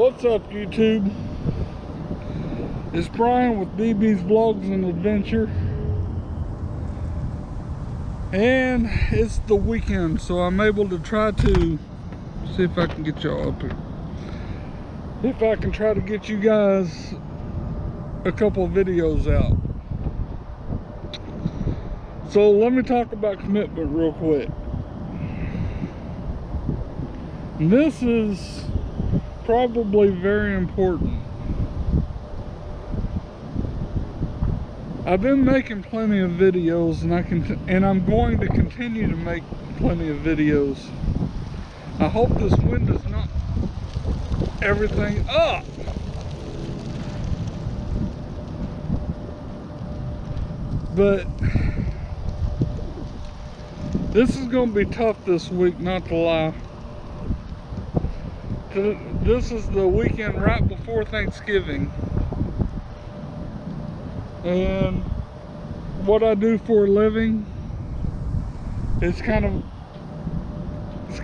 What's up, YouTube? It's Brian with BB's Vlogs and Adventure, and it's the weekend, so I'm able to try to see if I can get y'all up here. If I can try to get you guys a couple of videos out. So let me talk about commitment real quick. This is probably very important. I've been making plenty of videos, and I'm going to continue to make plenty of videos. I hope this wind does not everything up. But this is going to be tough this week, not to lie. This is the weekend right before Thanksgiving, and what I do for a living, it's kind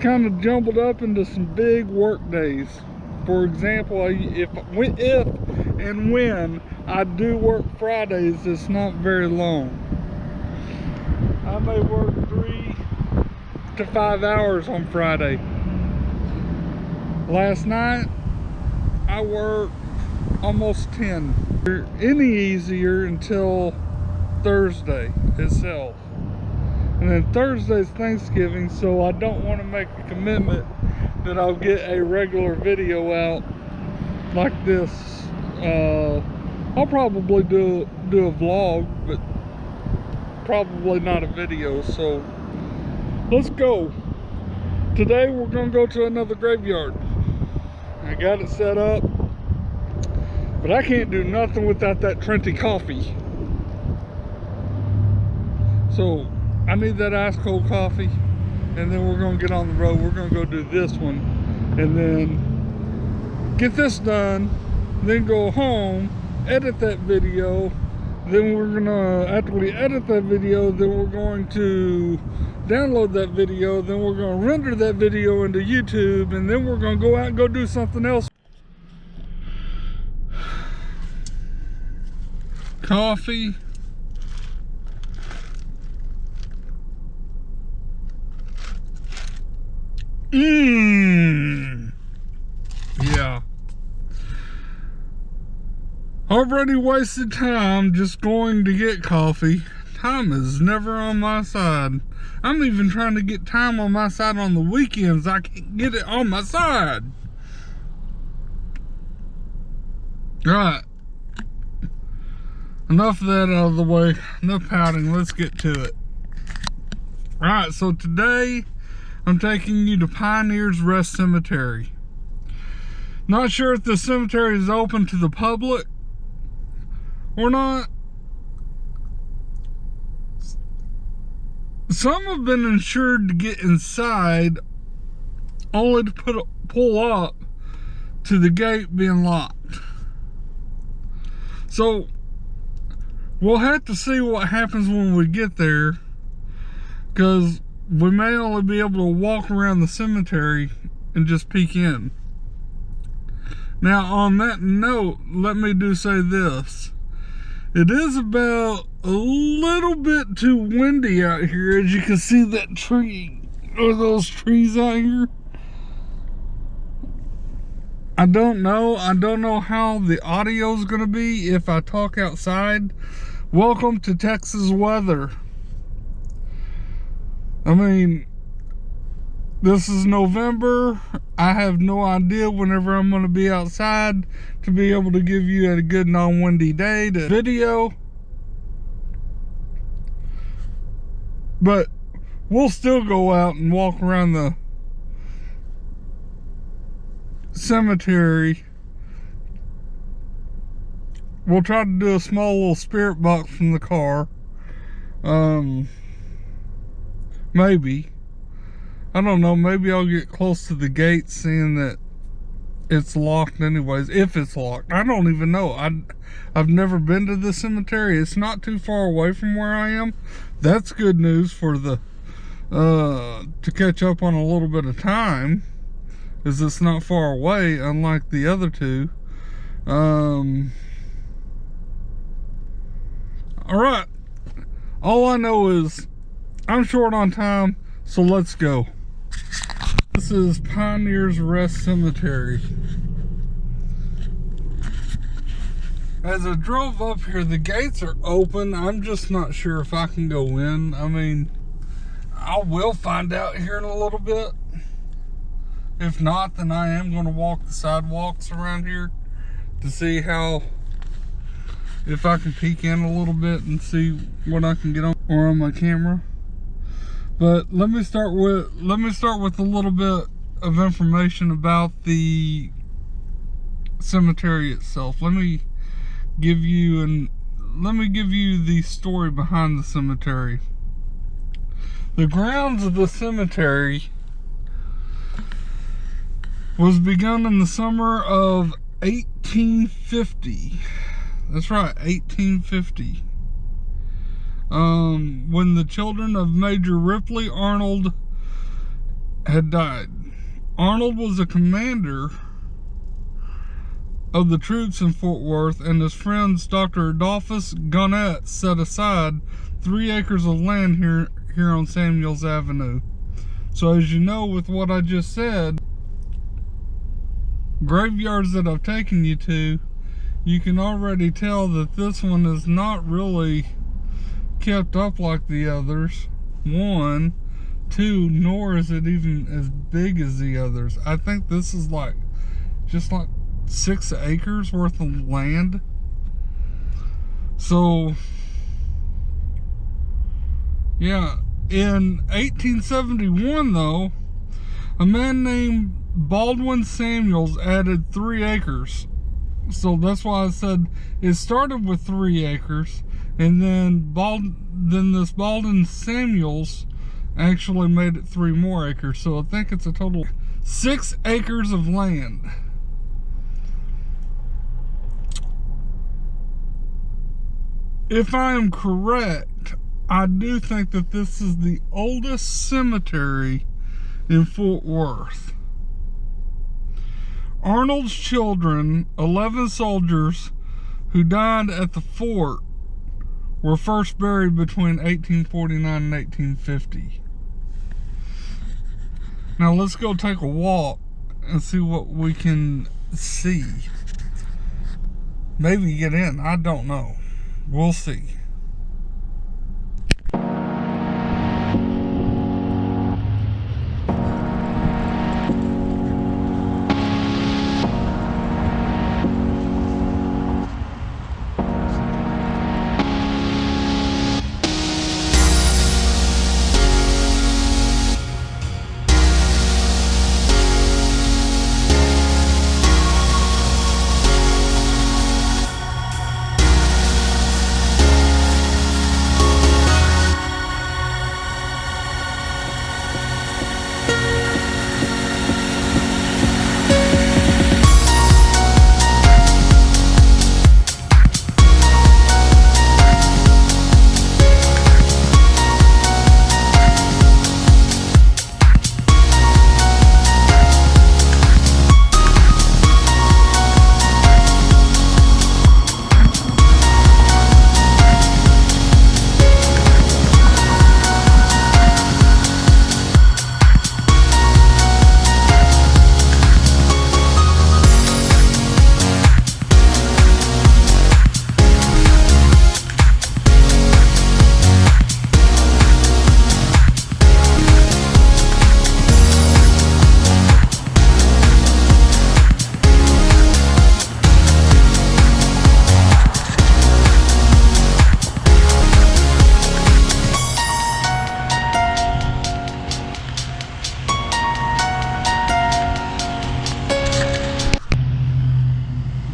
of jumbled up into some big work days. For example, if and when I do work Fridays, it's not very long. I may work 3 to 5 hours on Friday. Last night, I worked almost 10. Any easier until Thursday itself. And then Thursday's Thanksgiving, so I don't want to make a commitment that I'll get a regular video out like this. I'll probably do a vlog, but probably not a video. So let's go. Today we're gonna go to another graveyard. I got it set up, but I can't do nothing without that Trinity coffee. So I need that ice cold coffee, and then we're gonna get on the road. We're gonna go do this one, and then get this done, then go home, edit that video. Then we're gonna, after we edit that video, then we're going to download that video, then we're going to render that video into YouTube, and then we're going to go out and go do something else. Coffee. Yeah. Already wasted time just going to get coffee. Time is never on my side. I'm even trying to get time on my side on the weekends. I can't get it on my side. Right. Enough of that out of the way. Enough pouting. Let's get to it. Alright, so today I'm taking you to Pioneers Rest Cemetery. Not sure if the cemetery is open to the public or not. Some have been insured to get inside, only to pull up to the gate being locked. So we'll have to see what happens when we get there, because we may only be able to walk around the cemetery and just peek in. Now, on that note, let me say this. It is about a little bit too windy out here, as you can see that tree, or those trees out here. I don't know how the audio is going to be if I talk outside. Welcome to Texas weather. I mean, this is November. I have no idea whenever I'm going to be outside to be able to give you a good non-windy day to video. But we'll still go out and walk around the cemetery. We'll try to do a small little spirit box from the car. Maybe. I don't know, maybe I'll get close to the gate, seeing that it's locked anyways. If it's locked, I don't even know. I've never been to the cemetery. It's not too far away from where I am. That's good news for the to catch up on a little bit of time. is it's not far away, unlike the other two. Alright, all I know is I'm short on time, so let's go. This is Pioneers Rest Cemetery. As I drove up here, the gates are open. I'm just not sure if I can go in. I mean, I will find out here in a little bit. If not, then I am going to walk the sidewalks around here to see if I can peek in a little bit and see what I can get on my camera. But let me start with a little bit of information about the cemetery itself. Let me give you the story behind the cemetery. The grounds of the cemetery was begun in the summer of 1850. That's right, 1850. When the children of Major Ripley Arnold had died. Arnold was a commander of the troops in Fort Worth, and his friends Dr. Adolphus Gannett set aside 3 acres of land here on Samuels Avenue. So as you know, with what I just said, graveyards that I've taken you to, you can already tell that this one is not really kept up like the others. 1, 2, nor is it even as big as the others. I think this is just like 6 acres worth of land. So yeah, in 1871 though, a man named Baldwin Samuels added 3 acres. So that's why I said it started with 3 acres, and then this Baldwin Samuels actually made it 3 more acres. So I think it's a total 6 acres of land. If I am correct, I do think that this is the oldest cemetery in Fort Worth. Arnold's children, 11 soldiers who died at the fort, were first buried between 1849 and 1850. Now let's go take a walk and see what we can see. Maybe get in, I don't know. We'll see.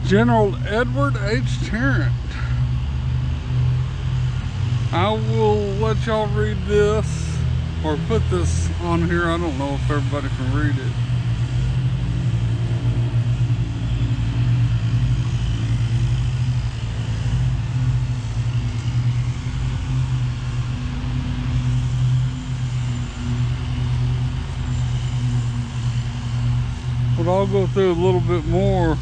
General Edward H. Tarrant. I will let y'all read this, or put this on here. I don't know if everybody can read it. But I'll go through a little bit more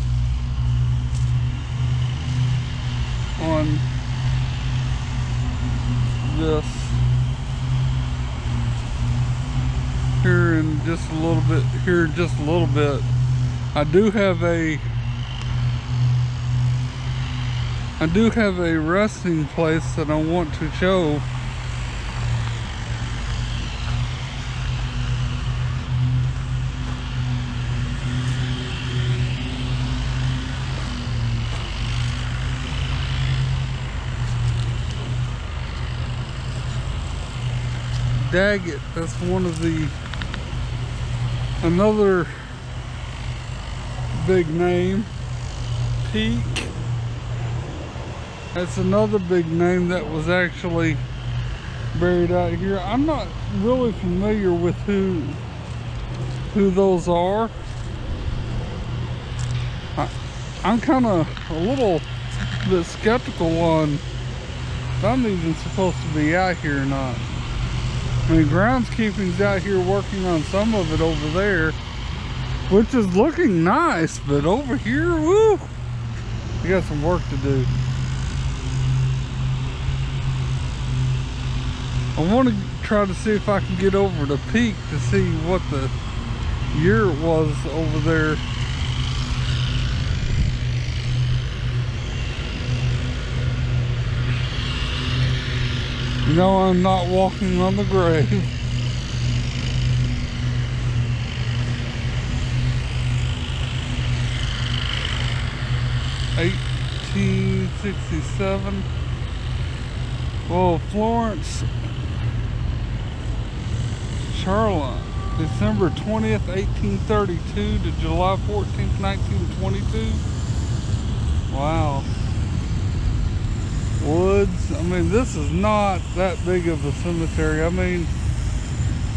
on this here in just a little bit. I do have a resting place that I want to show. Daggett, that's one of another big name. Peak, that's another big name that was actually buried out here. I'm not really familiar with who those are. I'm kind of a little bit skeptical on if I'm even supposed to be out here or not. I mean, groundskeeping's out here working on some of it over there, which is looking nice, but over here, woo, you got some work to do. I want to try to see if I can get over to Peak to see what the year it was over there. No, I'm not walking on the grave. $1867. Well, Florence, Charlotte, December 20th, 1832 to July 14th, 1922. Wow. Woods. I mean, this is not that big of a cemetery. I mean,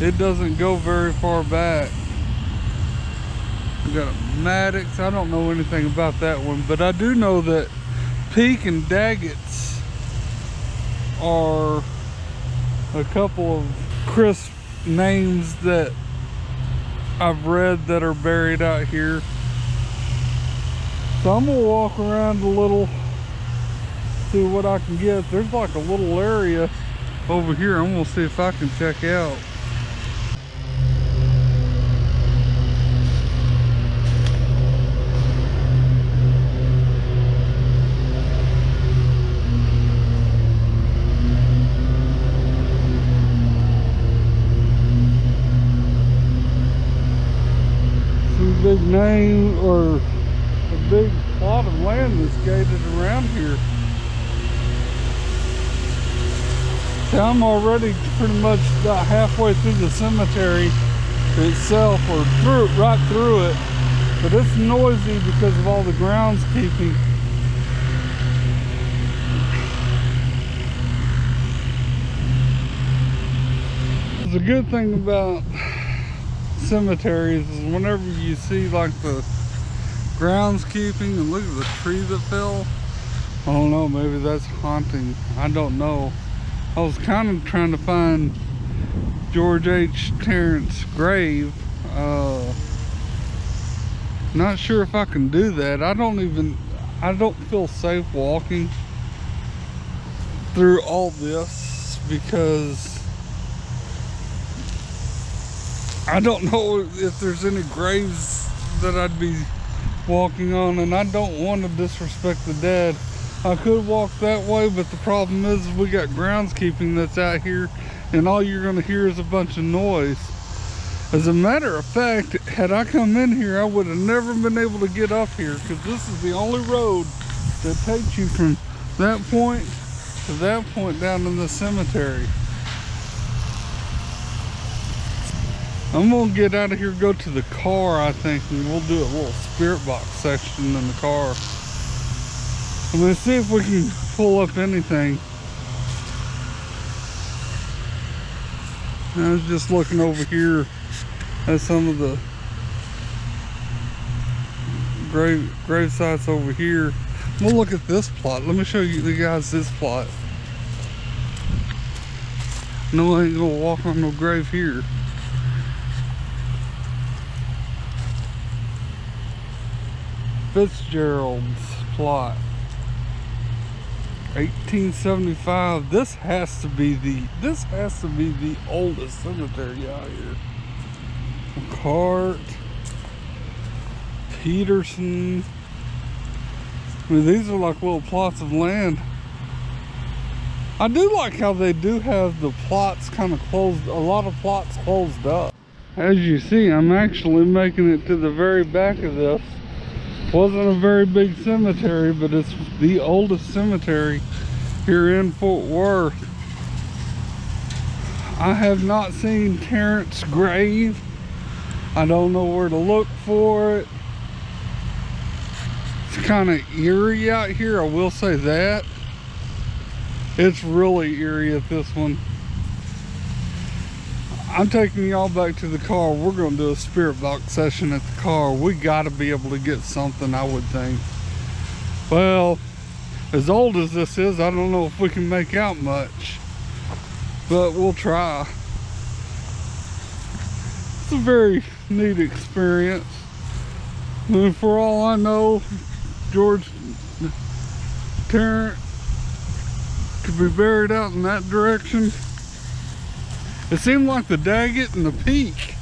it doesn't go very far back. We got a Maddox. I don't know anything about that one, but I do know that Peak and Daggett's are a couple of crisp names that I've read that are buried out here. So I'm gonna walk around a little, see what I can get. There's like a little area over here I'm gonna see if I can check out. Some big name or a big plot of land that's gated around here. I'm already pretty much about halfway through the cemetery itself, or right through it, but it's noisy because of all the groundskeeping. The good thing about cemeteries is whenever you see like the groundskeeping, and look at the tree that fell. I don't know, maybe that's haunting. I don't know. I was kind of trying to find George H. Terrence's grave. Not sure if I can do that. I don't feel safe walking through all this because I don't know if there's any graves that I'd be walking on, and I don't want to disrespect the dead. I could walk that way, but the problem is we got groundskeeping that's out here, and all you're going to hear is a bunch of noise. As a matter of fact, had I come in here, I would have never been able to get up here, because this is the only road that takes you from that point to that point down in the cemetery. I'm going to get out of here, go to the car, I think, and we'll do a little spirit box section in the car. I'm going to see if we can pull up anything. I was just looking over here at some of the grave sites over here. We'll look at this plot. Let me show you the guys this plot. No, I ain't gonna walk on no grave here. Fitzgerald's plot. 1875. This has to be the oldest cemetery out here. McCart, Peterson. I mean, these are like little plots of land. I do like how they do have the plots kind of closed, a lot of plots closed up. As you see, I'm actually making it to the very back of this. Wasn't a very big cemetery, but it's the oldest cemetery here in Fort Worth. I have not seen Terrence's grave. I don't know where to look for it. It's kind of eerie out here, I will say that. It's really eerie at this one. I'm taking y'all back to the car. We're going to do a spirit box session at the car. We got to be able to get something, I would think. Well, as old as this is, I don't know if we can make out much, but we'll try. It's a very neat experience. I mean, for all I know, George Terrence could be buried out in that direction. It seemed like the Daggett and the Peak.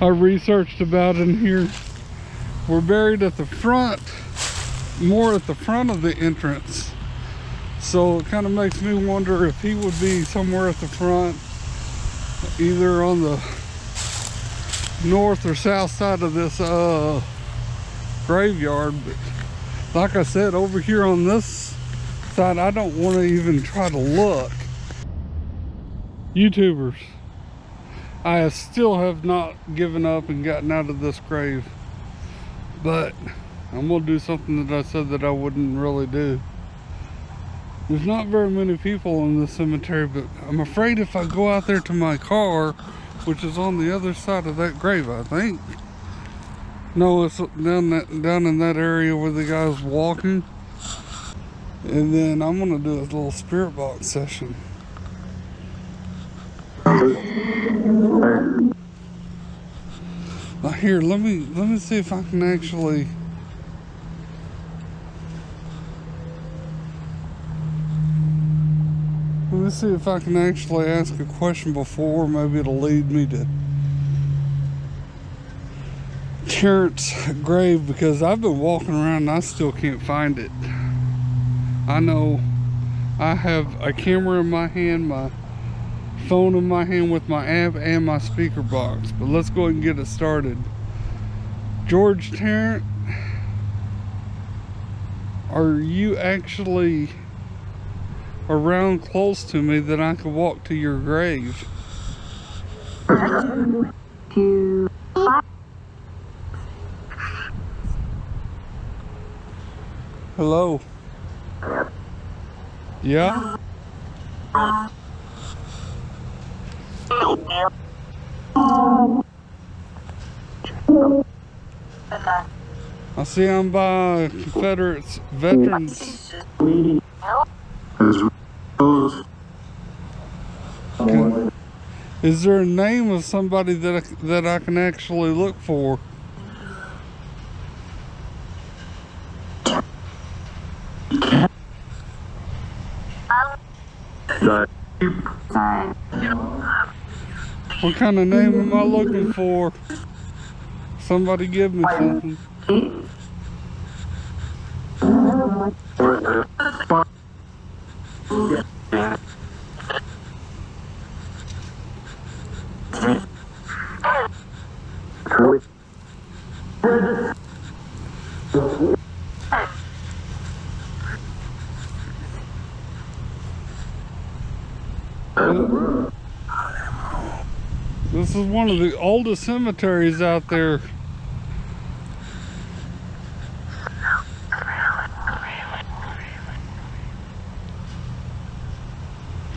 I researched about in here. We're buried at the front, more at the front of the entrance. So it kind of makes me wonder if he would be somewhere at the front, either on the north or south side of this graveyard. But like I said, over here on this side, I don't want to even try to look. YouTubers, I still have not given up and gotten out of this grave, but I'm gonna do something that I said that I wouldn't really do. There's not very many people in this cemetery, but I'm afraid if I go out there to my car, which is on the other side of that grave, I think. No, it's down in that area where the guy's walking. And then I'm gonna do a little spirit box session. Now here, let me see if I can actually. Let me see if I can actually ask a question before. Maybe it'll lead me to Terrence's grave, because I've been walking around and I still can't find it. I know I have a camera in my hand, my phone in my hand with my app and my speaker box, but let's go ahead and get it started. George Terrence, are you actually around close to me that I could walk to your grave? Hello? Yeah? I see I'm by Confederate veterans. Is there a name of somebody that I can actually look for? What kind of name am I looking for? Somebody give me something. This is one of the oldest cemeteries out there.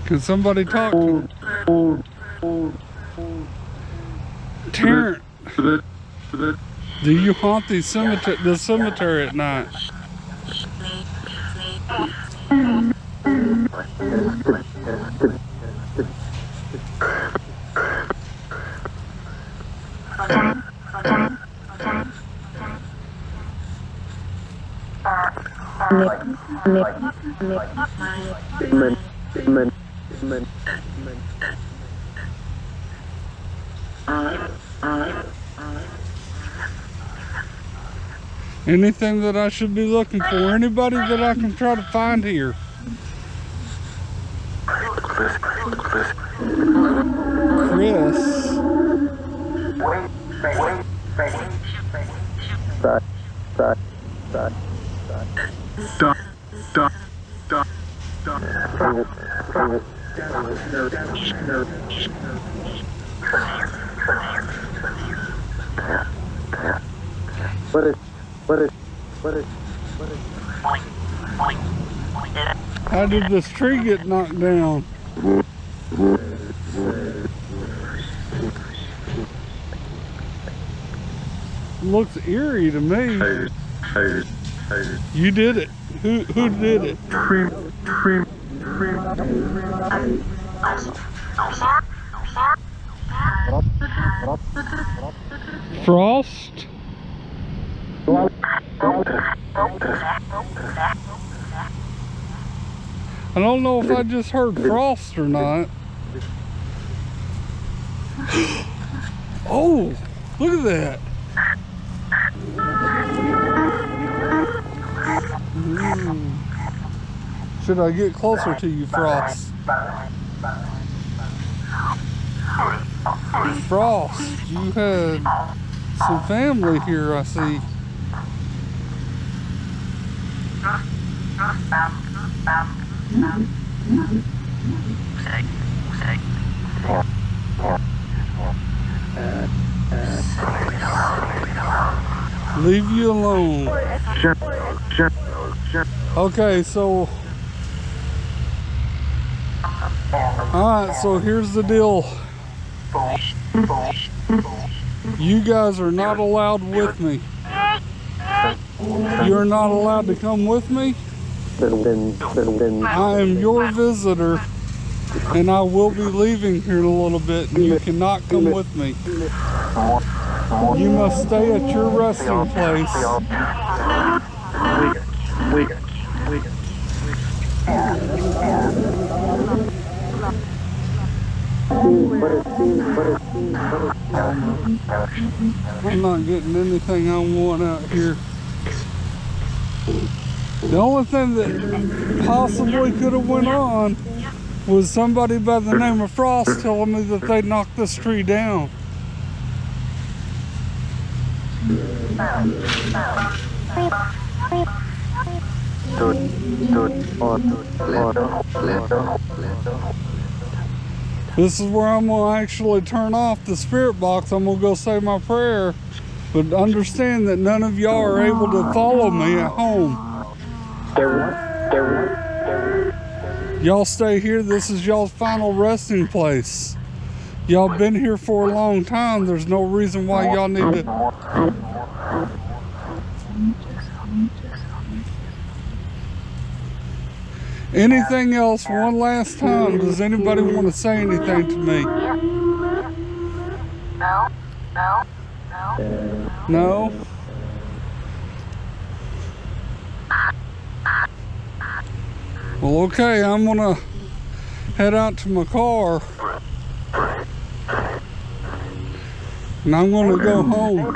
Can somebody talk to him? Terrence, do you haunt the cemetery at night? Anything that I should be looking for? Anybody that I can try to find here? Chris. How did this tree get knocked down? Looks eerie to me. You did it. Who did it? Frost? I don't know if I just heard Frost or not. Oh, look at that. Should I get closer to you, Frost? Frost, you had some family here, I see. Leave you alone. Okay, so alright, so here's the deal. You guys are not allowed with me. You're not allowed to come with me. I am your visitor, and I will be leaving here in a little bit, and you cannot come with me. You must stay at your resting place. I'm not getting anything I want out here. The only thing that possibly could have went on was somebody by the name of Frost telling me that they knocked this tree down. This is where I'm going to actually turn off the spirit box. I'm going to go say my prayer. But understand that none of y'all are able to follow me at home. Y'all stay here. This is y'all's final resting place. Y'all been here for a long time. There's no reason why y'all need to... Anything else one last time? Does anybody want to say anything to me? No? Well, okay, I'm gonna head out to my car and I'm gonna go home.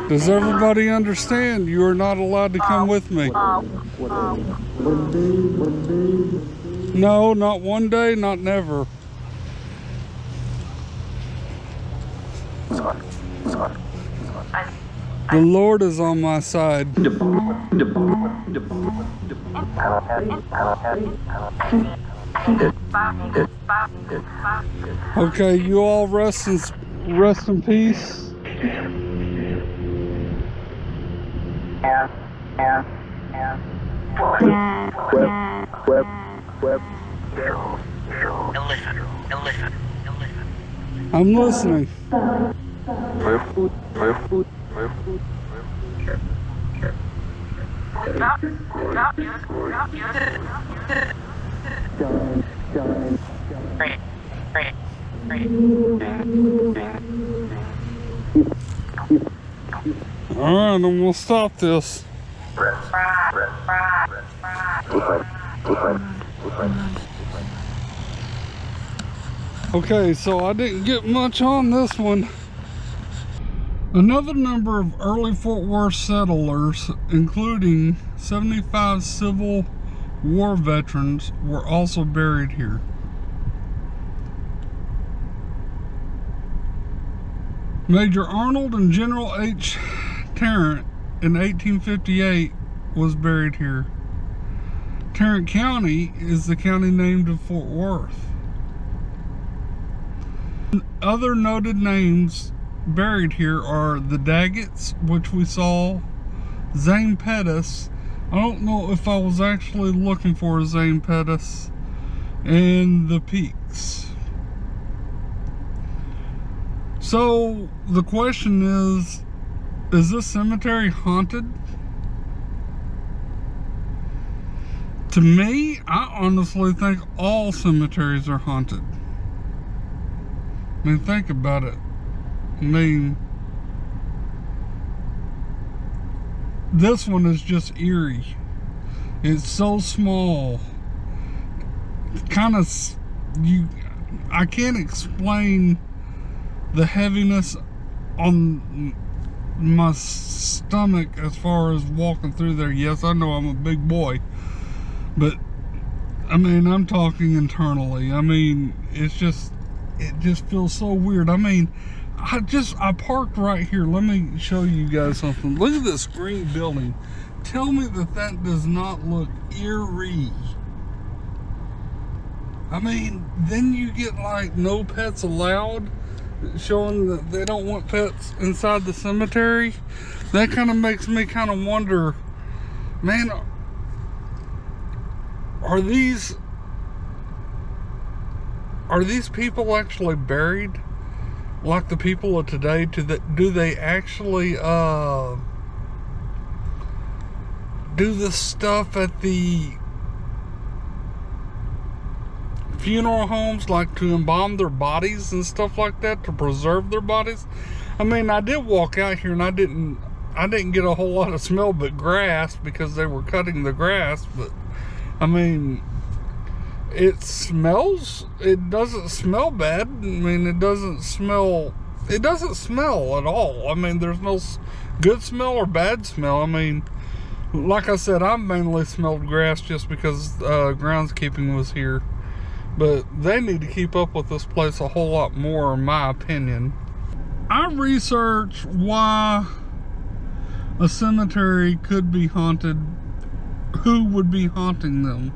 Does everybody understand? You are not allowed to come with me. No, not one day, not never. The Lord is on my side. Okay, you all rest in peace. I'm listening. All right, I'm gonna stop this. Okay, so I didn't get much on this one. Another number of early Fort Worth settlers, including 75 Civil War veterans, were also buried here. Major Arnold and General H. Tarrant in 1858 was buried here. Tarrant County is the county named of Fort Worth. Other noted names buried here are the Daggetts, which we saw, Zane Pettis. I don't know if I was actually looking for a Zane Pettis, and the Peaks. So the question is this cemetery haunted? To me, I honestly think all cemeteries are haunted. I mean, think about it. I mean, this one is just eerie. It's so small. Kind of, I can't explain the heaviness on my stomach as far as walking through there. Yes, I know I'm a big boy, but I mean, I'm talking internally. I mean, it just feels so weird. I mean, I parked right here. Let me show you guys something. Look at this green building. Tell me that does not look eerie. I mean, then you get like no pets allowed, showing that they don't want pets inside the cemetery. That kind of makes me kind of wonder, man, are these people actually buried like the people of today? Do they actually do this stuff at the funeral homes, like to embalm their bodies and stuff like that, to preserve their bodies? I mean, I did walk out here and I didn't get a whole lot of smell but grass, because they were cutting the grass. But I mean, it doesn't smell bad. I mean, it doesn't smell at all. I mean, there's no good smell or bad smell. I mean, like I said, I mainly smelled grass just because groundskeeping was here. But they need to keep up with this place a whole lot more, in my opinion. I researched why a cemetery could be haunted, who would be haunting them.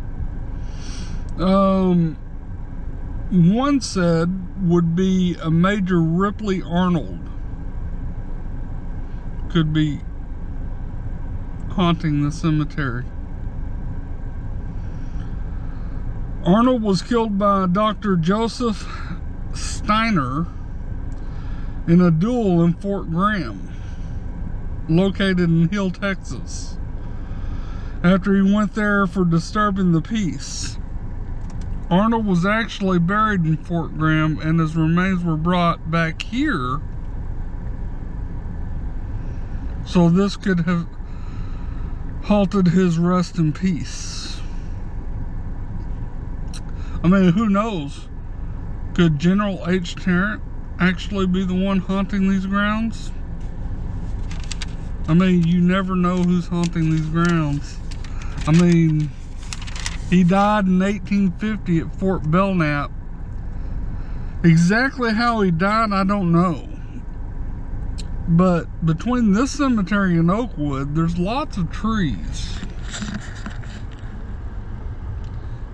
One said would be a Major Ripley Arnold could be haunting the cemetery. Arnold was killed by Dr. Joseph Steiner in a duel in Fort Graham, located in Hill, Texas, after he went there for disturbing the peace. Arnold was actually buried in Fort Graham, and his remains were brought back here, so this could have halted his rest in peace. I mean, who knows? Could General H. Tarrant actually be the one haunting these grounds? I mean, you never know who's haunting these grounds. I mean, he died in 1850 at Fort Belknap. Exactly how he died, I don't know. But between this cemetery and Oakwood, there's lots of trees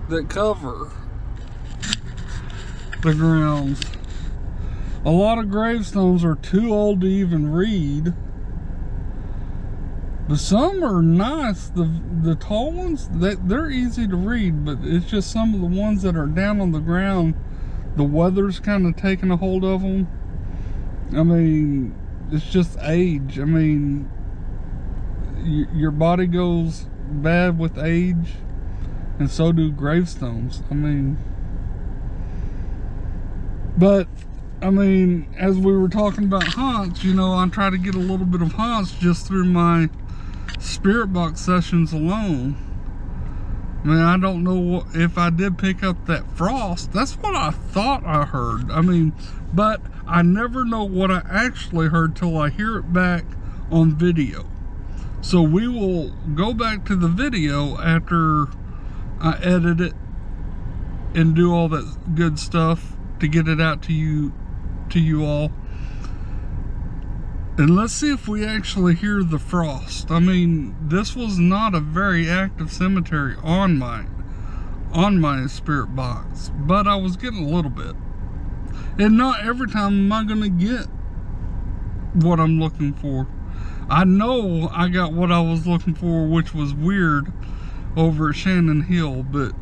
that cover the grounds. A lot of gravestones are too old to even read, but some are nice. The tall ones, they're easy to read, but it's just some of the ones that are down on the ground, the weather's kind of taking a hold of them. I mean, it's just age. I mean, your body goes bad with age, and so do gravestones. I mean, but I mean, as we were talking about haunts, you know, I try to get a little bit of haunts just through my spirit box sessions alone, I mean, I don't know if I did pick up that frost. That's what I thought I heard. I mean, but I never know what I actually heard till I hear it back on video. So we will go back to the video after I edit it and do all that good stuff to get it out to you all. And let's see if we actually hear the frost. I mean, this was not a very active cemetery on my spirit box, but I was getting a little bit. And not every time am I gonna get what I'm looking for. I know I got what I was looking for, which was weird over at Shannon Hill, but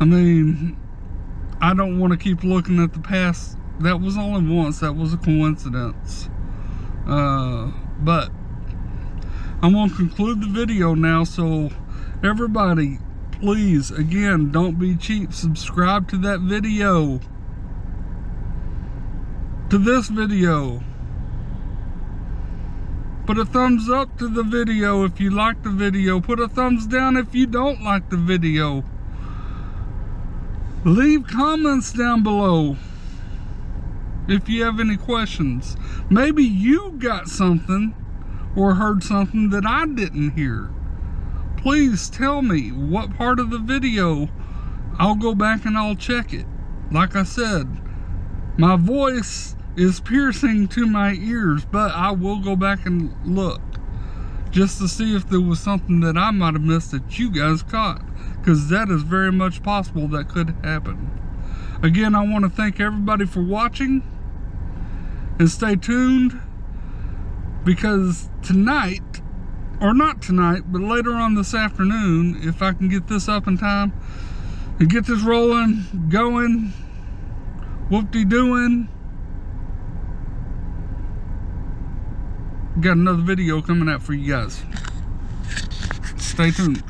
I mean, I don't want to keep looking at the past. That was only once. That was a coincidence. But I'm going to conclude the video now. So everybody, please, again, don't be cheap. Subscribe to that video. To this video. Put a thumbs up to the video if you like the video. Put a thumbs down if you don't like the video. Leave comments down below if you have any questions. Maybe you got something or heard something that I didn't hear. Please tell me what part of the video. I'll go back and I'll check it. Like I said, my voice is piercing to my ears, but I will go back and look just to see if there was something that I might have missed that you guys caught, because that is very much possible that could happen. Again, I want to thank everybody for watching, and stay tuned, because tonight, or not tonight, but later on this afternoon, if I can get this up in time and get this rolling, going, whoop-de-doing, got another video coming out for you guys. Stay tuned.